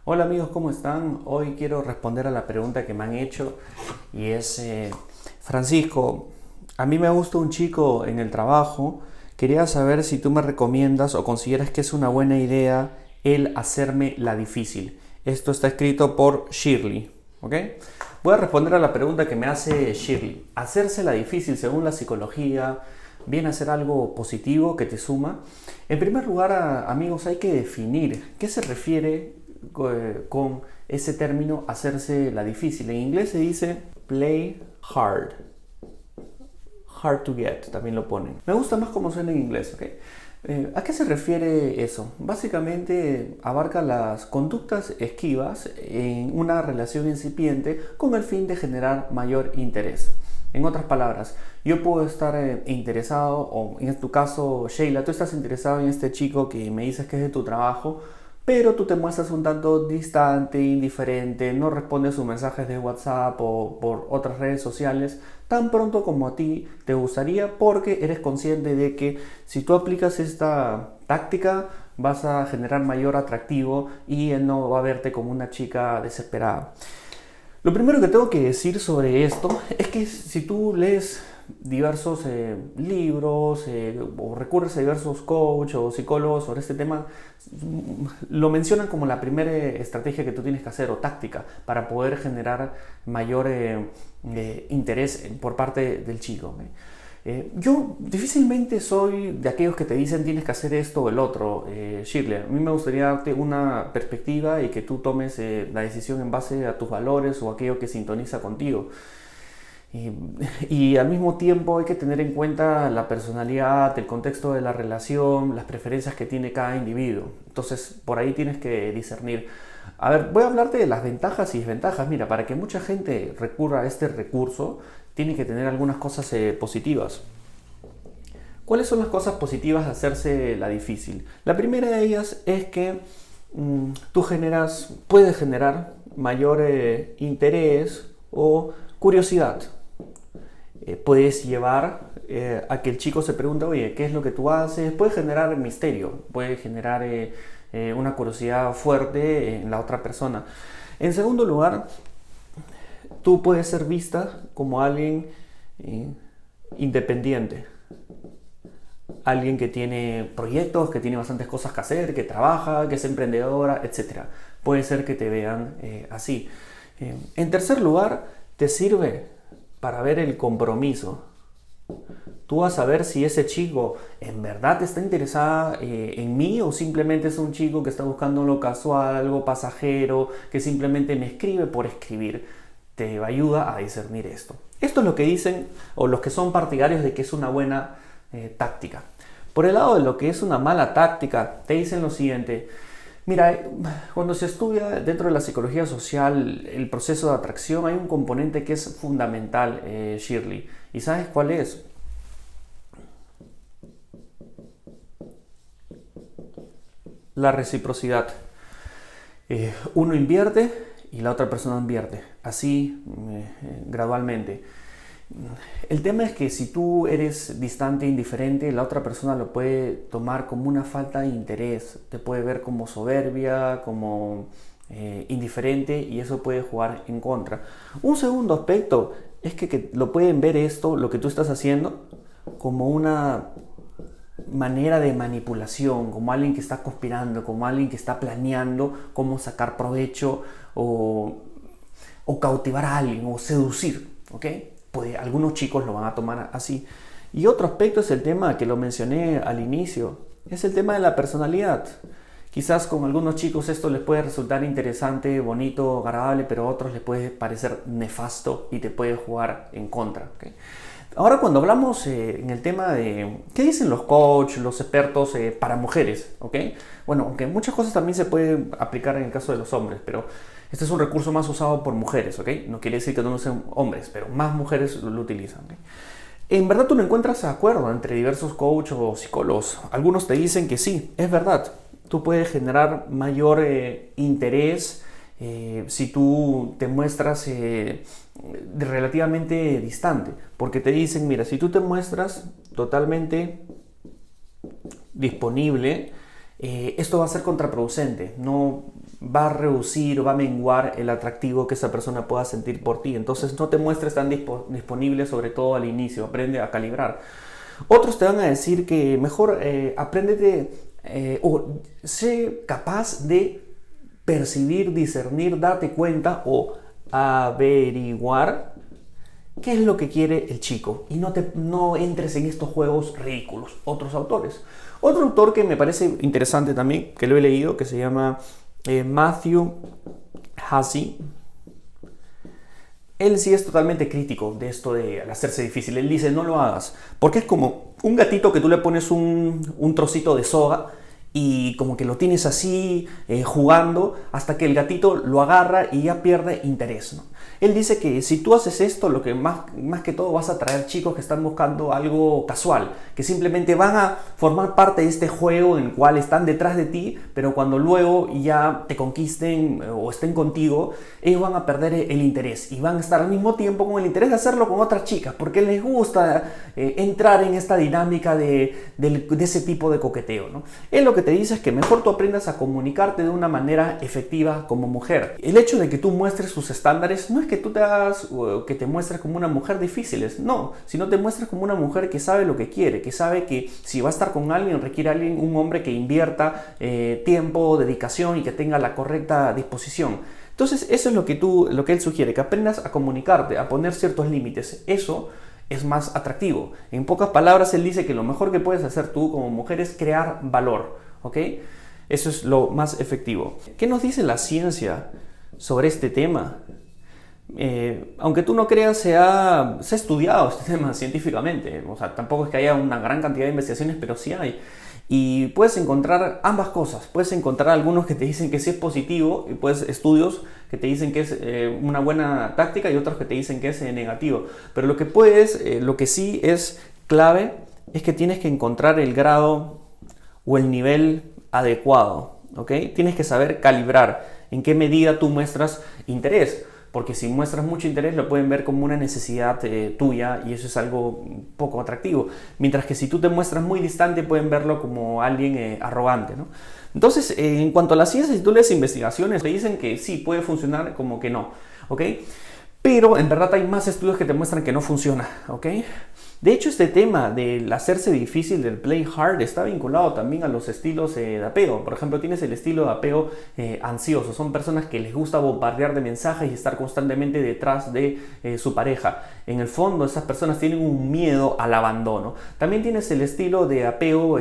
Hola amigos, ¿cómo están? Hoy quiero responder a la pregunta que me han hecho y es, Francisco, a mí me gusta un chico en el trabajo, quería saber si tú me recomiendas o consideras que es una buena idea el hacerme la difícil. Esto está escrito por Shirley, ¿ok? Voy a responder a la pregunta que me hace Shirley. Hacerse la difícil según la psicología viene a ser algo positivo que te suma. En primer lugar, amigos, hay que definir qué se refiere con ese término hacerse la difícil. En inglés se dice play hard. Hard to get, también lo ponen. Me gusta más cómo suena en inglés, ¿ok? ¿A qué se refiere eso? Básicamente abarca las conductas esquivas en una relación incipiente con el fin de generar mayor interés. En otras palabras, yo puedo estar interesado, o en tu caso, Sheila, tú estás interesado en este chico que me dices que es de tu trabajo, pero tú te muestras un tanto distante, indiferente, no respondes sus mensajes de WhatsApp o por otras redes sociales tan pronto como a ti te gustaría, porque eres consciente de que si tú aplicas esta táctica vas a generar mayor atractivo y él no va a verte como una chica desesperada. Lo primero que tengo que decir sobre esto es que si tú lees diversos libros o recurres a diversos coaches o psicólogos sobre este tema, lo mencionan como la primera estrategia que tú tienes que hacer o táctica para poder generar mayor interés por parte del chico. Yo difícilmente soy de aquellos que te dicen tienes que hacer esto o el otro, Shirley. A mí me gustaría darte una perspectiva y que tú tomes la decisión en base a tus valores o aquello que sintoniza contigo. Y al mismo tiempo hay que tener en cuenta la personalidad, el contexto de la relación, las preferencias que tiene cada individuo. Entonces, por ahí tienes que discernir. A ver, voy a hablarte de las ventajas y desventajas. Mira, para que mucha gente recurra a este recurso, tiene que tener algunas cosas positivas. ¿Cuáles son las cosas positivas de hacerse la difícil? La primera de ellas es que tú puedes generar mayor interés o curiosidad. Puedes llevar a que el chico se pregunte, oye, ¿qué es lo que tú haces? Puede generar misterio, puede generar una curiosidad fuerte en la otra persona. En segundo lugar, tú puedes ser vista como alguien independiente, alguien que tiene proyectos, que tiene bastantes cosas que hacer, que trabaja, que es emprendedora, etc. Puede ser que te vean así. En tercer lugar, te sirve para ver el compromiso. Tú vas a ver si ese chico en verdad está interesado en mí o simplemente es un chico que está buscando lo casual, algo pasajero, que simplemente me escribe por escribir. Te ayuda a discernir esto. Esto es lo que dicen o los que son partidarios de que es una buena táctica. Por el lado de lo que es una mala táctica, te dicen lo siguiente. Mira, cuando se estudia dentro de la psicología social el proceso de atracción, hay un componente que es fundamental, Shirley. ¿Y sabes cuál es? La reciprocidad. Uno invierte y la otra persona invierte, así gradualmente. El tema es que si tú eres distante e indiferente, la otra persona lo puede tomar como una falta de interés, te puede ver como soberbia, como indiferente, y eso puede jugar en contra. Un segundo aspecto es que lo pueden ver esto, lo que tú estás haciendo, como una manera de manipulación, como alguien que está conspirando, como alguien que está planeando cómo sacar provecho o cautivar a alguien o seducir, ¿ok? Algunos chicos lo van a tomar así. Y otro aspecto es el tema que lo mencioné al inicio, es el tema de la personalidad. Quizás con algunos chicos esto les puede resultar interesante, bonito, agradable, pero a otros les puede parecer nefasto y te puede jugar en contra, ¿okay? Ahora cuando hablamos en el tema de qué dicen los coaches, los expertos para mujeres, ¿ok? Bueno, aunque muchas cosas también se pueden aplicar en el caso de los hombres, pero este es un recurso más usado por mujeres, ¿ok? No quiere decir que no lo usen hombres, pero más mujeres lo utilizan, ¿ok? En verdad tú no encuentras acuerdo entre diversos coaches o psicólogos. Algunos te dicen que sí, es verdad. Tú puedes generar mayor interés si tú te muestras relativamente distante, porque te dicen, mira, si tú te muestras totalmente disponible, esto va a ser contraproducente, no va a reducir o va a menguar el atractivo que esa persona pueda sentir por ti. Entonces no te muestres tan disponible, sobre todo al inicio, aprende a calibrar. Otros te van a decir que mejor apréndete o sé capaz de percibir, discernir, darte cuenta o averiguar qué es lo que quiere el chico y no entres en estos juegos ridículos. Otros autores. Otro autor que me parece interesante también, que lo he leído, que se llama Matthew Hussey. Él sí es totalmente crítico de esto de al hacerse difícil. Él dice, no lo hagas, porque es como un gatito que tú le pones un trocito de soga y como que lo tienes así jugando hasta que el gatito lo agarra y ya pierde interés, ¿no? Él dice que si tú haces esto, lo que más que todo vas a atraer chicos que están buscando algo casual, que simplemente van a formar parte de este juego en el cual están detrás de ti, pero cuando luego ya te conquisten o estén contigo, ellos van a perder el interés y van a estar al mismo tiempo con el interés de hacerlo con otras chicas, porque les gusta entrar en esta dinámica de ese tipo de coqueteo, ¿no? Él lo que te dice es que mejor tú aprendas a comunicarte de una manera efectiva como mujer. El hecho de que tú muestres tus estándares no es que tú que te muestres como una mujer difícil, no, sino te muestres como una mujer que sabe lo que quiere, que sabe que si va a estar con alguien requiere un hombre que invierta tiempo, dedicación y que tenga la correcta disposición. Entonces eso es lo que él sugiere, que aprendas a comunicarte, a poner ciertos límites. Eso es más atractivo. En pocas palabras, él dice que lo mejor que puedes hacer tú como mujer es crear valor, ¿ok? Eso es lo más efectivo. ¿Qué nos dice la ciencia sobre este tema? Aunque tú no creas, se ha estudiado este tema científicamente. O sea, tampoco es que haya una gran cantidad de investigaciones, pero sí hay. Y puedes encontrar ambas cosas. Puedes encontrar algunos que te dicen que sí es positivo, y puedes estudios que te dicen que es una buena táctica y otros que te dicen que es negativo. Pero lo que sí es clave es que tienes que encontrar el grado o el nivel adecuado, ¿ok? Tienes que saber calibrar en qué medida tú muestras interés. Porque si muestras mucho interés lo pueden ver como una necesidad tuya y eso es algo poco atractivo. Mientras que si tú te muestras muy distante pueden verlo como alguien arrogante, ¿no? Entonces, en cuanto a la ciencia, si tú lees investigaciones, te dicen que sí, puede funcionar como que no, ¿ok? Pero en verdad hay más estudios que te muestran que no funciona, ¿ok? De hecho, este tema del hacerse difícil, del play hard, está vinculado también a los estilos de apego. Por ejemplo, tienes el estilo de apego ansioso. Son personas que les gusta bombardear de mensajes y estar constantemente detrás de su pareja. En el fondo, esas personas tienen un miedo al abandono. También tienes el estilo de apego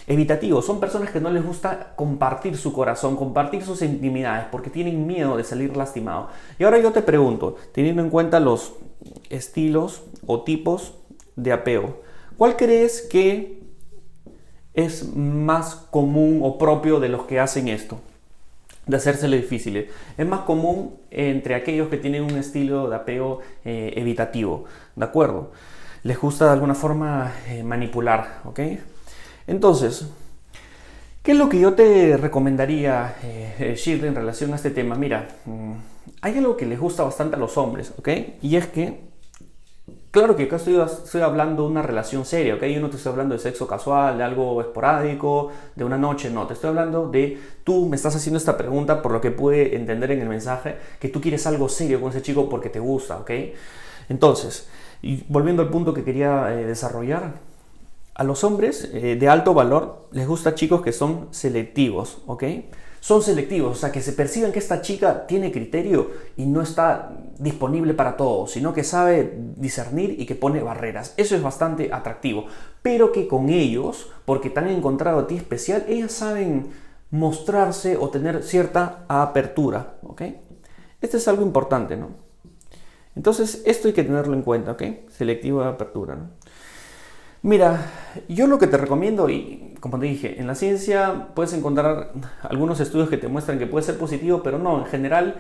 evitativo. Son personas que no les gusta compartir su corazón, compartir sus intimidades, porque tienen miedo de salir lastimado. Y ahora yo te pregunto, teniendo en cuenta los estilos o tipos de apego, ¿cuál crees que es más común o propio de los que hacen esto? De hacérselo difícil. Es más común entre aquellos que tienen un estilo de apego evitativo, ¿de acuerdo? Les gusta de alguna forma manipular, ¿ok? Entonces, ¿qué es lo que yo te recomendaría, Shirley, en relación a este tema? Mira, hay algo que les gusta bastante a los hombres, ¿ok? Y es que claro que acá estoy hablando de una relación seria, ¿ok? Yo no te estoy hablando de sexo casual, de algo esporádico, de una noche, no. Te estoy hablando de, tú me estás haciendo esta pregunta por lo que pude entender en el mensaje, que tú quieres algo serio con ese chico porque te gusta, ¿ok? Entonces, y volviendo al punto que quería desarrollar, a los hombres de alto valor les gustan chicos que son selectivos, ¿ok? Son selectivos, o sea, que se perciben que esta chica tiene criterio y no está disponible para todo, sino que sabe discernir y que pone barreras. Eso es bastante atractivo, pero que con ellos, porque te han encontrado a ti especial, ellas saben mostrarse o tener cierta apertura, ¿ok? Esto es algo importante, ¿no? Entonces, esto hay que tenerlo en cuenta, ¿ok? Selectivo de apertura, ¿no? Mira, yo lo que te recomiendo, y como te dije, en la ciencia puedes encontrar algunos estudios que te muestran que puede ser positivo, pero no, en general,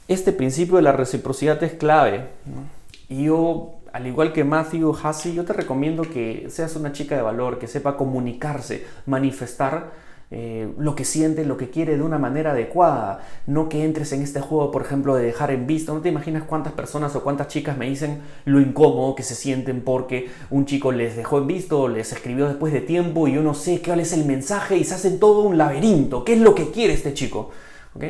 este principio de la reciprocidad es clave, ¿no? Y yo, al igual que Matthew Hussey, yo te recomiendo que seas una chica de valor, que sepa comunicarse, manifestar lo que siente, lo que quiere de una manera adecuada. No que entres en este juego, por ejemplo, de dejar en visto. No te imaginas cuántas personas o cuántas chicas me dicen lo incómodo que se sienten porque un chico les dejó en visto, les escribió después de tiempo y yo no sé cuál es el mensaje y se hacen todo un laberinto. ¿Qué es lo que quiere este chico? ¿ok?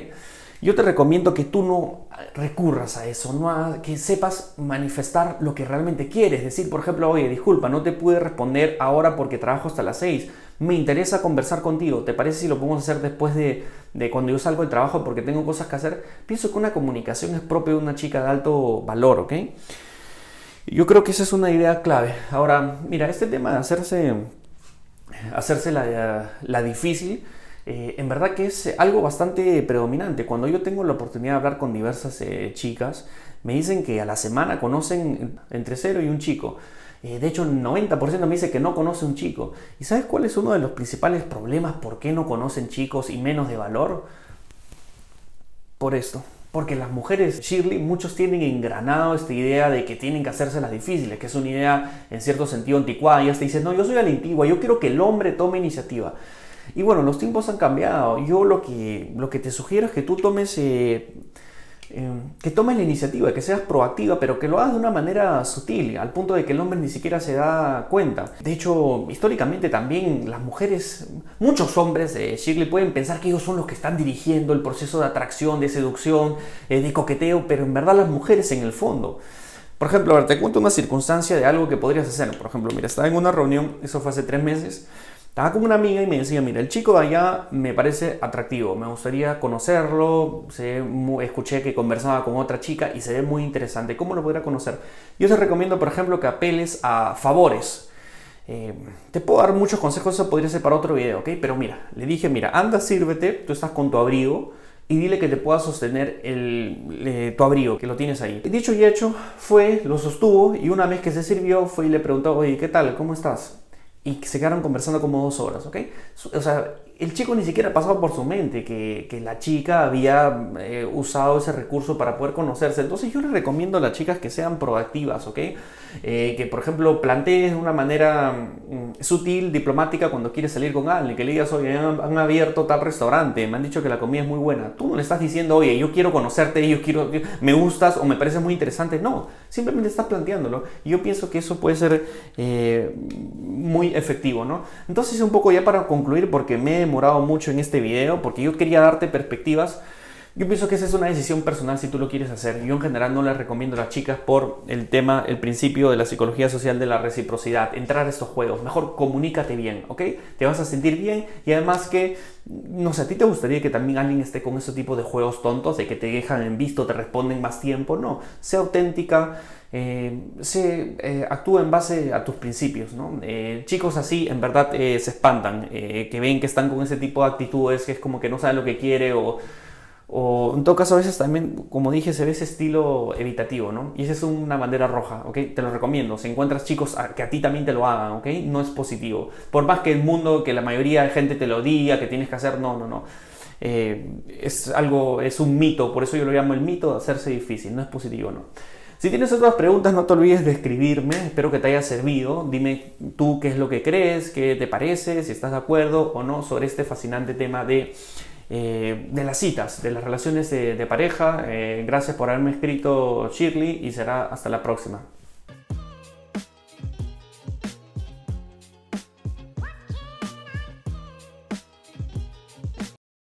Yo te recomiendo que tú no recurras a eso, que sepas manifestar lo que realmente quieres. Decir, por ejemplo, oye, disculpa, no te pude responder ahora porque trabajo hasta las 6. Me interesa conversar contigo. ¿Te parece si lo podemos hacer después de cuando yo salgo del trabajo porque tengo cosas que hacer? Pienso que una comunicación es propia de una chica de alto valor, ¿ok? Yo creo que esa es una idea clave. Ahora, mira, este tema de hacerse la difícil, en verdad que es algo bastante predominante. Cuando yo tengo la oportunidad de hablar con diversas chicas, me dicen que a la semana conocen entre 0 y un chico. De hecho, el 90% me dice que no conoce un chico. ¿Y sabes cuál es uno de los principales problemas por qué no conocen chicos y menos de valor? Por esto. Porque las mujeres, Shirley, muchos tienen engranado esta idea de que tienen que hacerse las difíciles, que es una idea en cierto sentido anticuada. Y hasta dicen, no, yo soy a la antigua, yo quiero que el hombre tome iniciativa. Y bueno, los tiempos han cambiado. Yo lo que te sugiero es que tú tomes la iniciativa, que seas proactiva, pero que lo hagas de una manera sutil, al punto de que el hombre ni siquiera se da cuenta. De hecho, históricamente también las mujeres, muchos hombres, Shirley, pueden pensar que ellos son los que están dirigiendo el proceso de atracción, de seducción, de coqueteo, pero en verdad las mujeres en el fondo. Por ejemplo, a ver, te cuento una circunstancia de algo que podrías hacer. Por ejemplo, mira, estaba en una reunión, eso fue hace 3 meses, estaba con una amiga y me decía, mira, el chico de allá me parece atractivo, me gustaría conocerlo, escuché que conversaba con otra chica y se ve muy interesante, ¿cómo lo podría conocer? Yo te recomiendo, por ejemplo, que apeles a favores. Te puedo dar muchos consejos, eso podría ser para otro video, ¿ok? Pero mira, le dije, mira, anda, sírvete, tú estás con tu abrigo y dile que te pueda sostener tu abrigo, que lo tienes ahí. Dicho y hecho, fue, lo sostuvo y una vez que se sirvió, fue y le preguntó, oye, ¿qué tal? ¿Cómo estás? Y se quedaron conversando como 2 horas, ¿ok? O sea, el chico ni siquiera pasaba por su mente que la chica había usado ese recurso para poder conocerse. Entonces yo les recomiendo a las chicas que sean proactivas, ¿ok? Que por ejemplo plantees de una manera sutil, diplomática cuando quieres salir con alguien, que le digas, oye, han abierto tal restaurante, me han dicho que la comida es muy buena. Tú no le estás diciendo, oye, yo quiero conocerte, me gustas o me parece muy interesante. No, simplemente estás planteándolo. Y yo pienso que eso puede ser muy efectivo, ¿no? Entonces un poco ya para concluir, porque me he demorado mucho en este video, porque yo quería darte perspectivas. Yo pienso que esa es una decisión personal si tú lo quieres hacer. Yo en general no les recomiendo a las chicas por el principio de la psicología social de la reciprocidad, entrar a estos juegos. Mejor comunícate bien, ¿ok? Te vas a sentir bien y además que, no sé, ¿a ti te gustaría que también alguien esté con ese tipo de juegos tontos, de que te dejan en visto, te responden más tiempo? No, sea auténtica. Actúa en base a tus principios, ¿no? Chicos así en verdad se espantan, que ven que están con ese tipo de actitudes, que es como que no saben lo que quiere o en todo caso a veces también, como dije, se ve ese estilo evitativo, ¿no? Y esa es una bandera roja, ¿ok? Te lo recomiendo. Si encuentras chicos que a ti también te lo hagan, ¿ok? No es positivo. Por más que el mundo, que la mayoría de gente te lo diga, que tienes que hacer, no. Es un mito, por eso yo lo llamo el mito de hacerse difícil, no es positivo, ¿no? Si tienes otras preguntas, no te olvides de escribirme, espero que te haya servido. Dime tú qué es lo que crees, qué te parece, si estás de acuerdo o no sobre este fascinante tema de las citas, de las relaciones de pareja. Gracias por haberme escrito, Shirley, y será hasta la próxima.